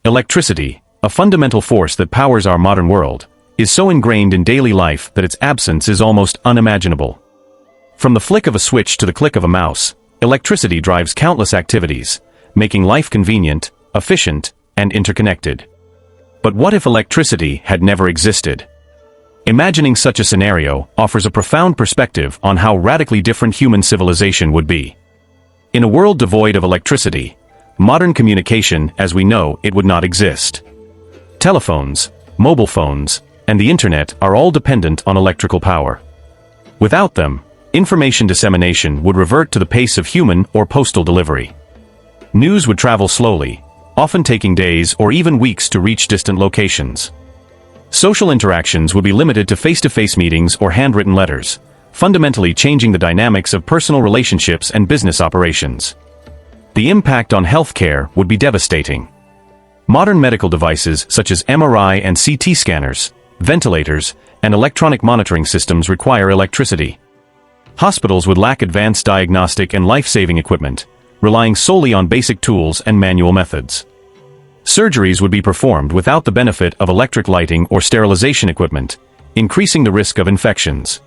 Electricity, a fundamental force that powers our modern world, is so ingrained in daily life that its absence is almost unimaginable. From the flick of a switch to the click of a mouse, electricity drives countless activities, making life convenient, efficient, and interconnected. But what if electricity had never existed? Imagining such a scenario offers a profound perspective on how radically different human civilization would be. In a world devoid of electricity, modern communication as we know it would not exist. Telephones, mobile phones, and the internet are all dependent on electrical power. Without them, information dissemination would revert to the pace of human or postal delivery. News would travel slowly, often taking days or even weeks to reach distant locations. Social interactions would be limited to face-to-face meetings or handwritten letters, fundamentally changing the dynamics of personal relationships and business operations. The impact on healthcare would be devastating. Modern medical devices such as MRI and CT scanners, ventilators, and electronic monitoring systems require electricity. Hospitals would lack advanced diagnostic and life-saving equipment, relying solely on basic tools and manual methods. Surgeries would be performed without the benefit of electric lighting or sterilization equipment, increasing the risk of infections.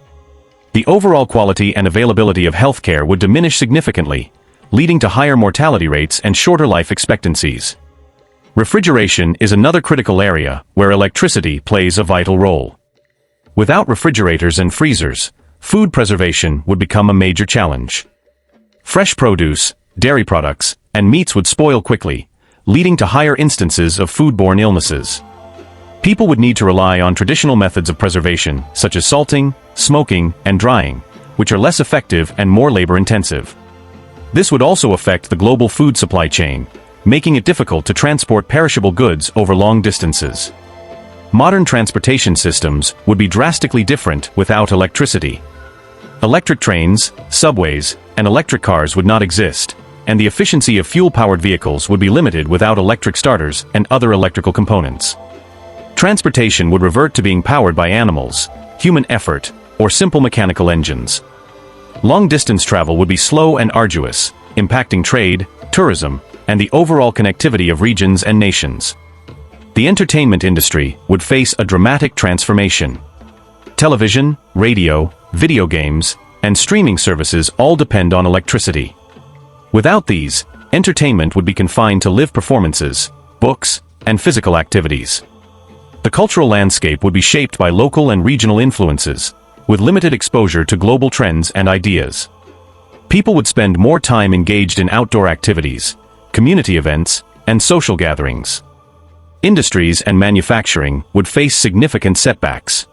The overall quality and availability of healthcare would diminish significantly, leading to higher mortality rates and shorter life expectancies. Refrigeration is another critical area where electricity plays a vital role. Without refrigerators and freezers, food preservation would become a major challenge. Fresh produce, dairy products, and meats would spoil quickly, leading to higher instances of foodborne illnesses. People would need to rely on traditional methods of preservation, such as salting, smoking, and drying, which are less effective and more labor-intensive. This would also affect the global food supply chain, making it difficult to transport perishable goods over long distances. Modern transportation systems would be drastically different without electricity. Electric trains, subways, and electric cars would not exist, and the efficiency of fuel-powered vehicles would be limited without electric starters and other electrical components. Transportation would revert to being powered by animals, human effort, or simple mechanical engines. Long-distance travel would be slow and arduous, impacting trade, tourism, and the overall connectivity of regions and nations. The entertainment industry would face a dramatic transformation. Television, radio, video games, and streaming services all depend on electricity. Without these, entertainment would be confined to live performances, books, and physical activities. The cultural landscape would be shaped by local and regional influences, with limited exposure to global trends and ideas. People would spend more time engaged in outdoor activities, community events, and social gatherings. Industries and manufacturing would face significant setbacks.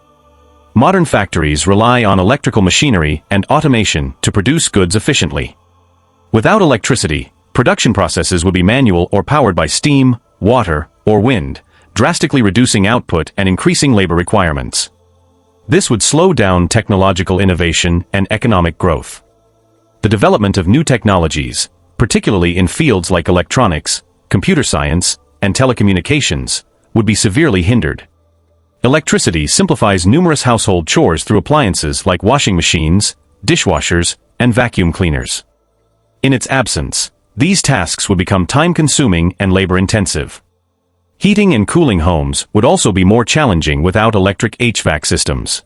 Modern factories rely on electrical machinery and automation to produce goods efficiently. Without electricity, production processes would be manual or powered by steam, water, or wind, drastically reducing output and increasing labor requirements. This would slow down technological innovation and economic growth. The development of new technologies, particularly in fields like electronics, computer science, and telecommunications, would be severely hindered. Electricity simplifies numerous household chores through appliances like washing machines, dishwashers, and vacuum cleaners. In its absence, these tasks would become time-consuming and labor-intensive. Heating and cooling homes would also be more challenging without electric HVAC systems.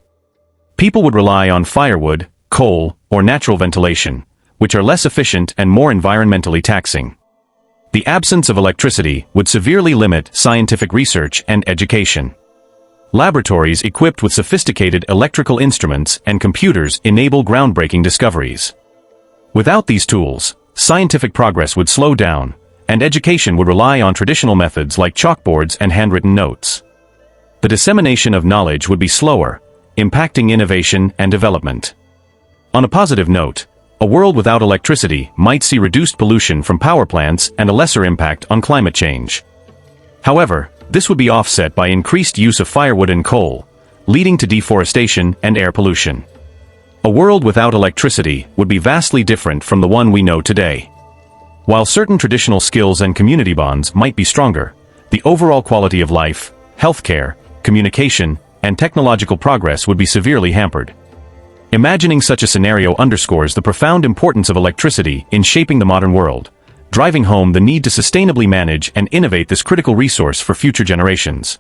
People would rely on firewood, coal, or natural ventilation, which are less efficient and more environmentally taxing. The absence of electricity would severely limit scientific research and education. Laboratories equipped with sophisticated electrical instruments and computers enable groundbreaking discoveries. Without these tools, scientific progress would slow down, and education would rely on traditional methods like chalkboards and handwritten notes. The dissemination of knowledge would be slower, impacting innovation and development. On a positive note, a world without electricity might see reduced pollution from power plants and a lesser impact on climate change. However, this would be offset by increased use of firewood and coal, leading to deforestation and air pollution. A world without electricity would be vastly different from the one we know today. While certain traditional skills and community bonds might be stronger, the overall quality of life, healthcare, communication, and technological progress would be severely hampered. Imagining such a scenario underscores the profound importance of electricity in shaping the modern world, driving home the need to sustainably manage and innovate this critical resource for future generations.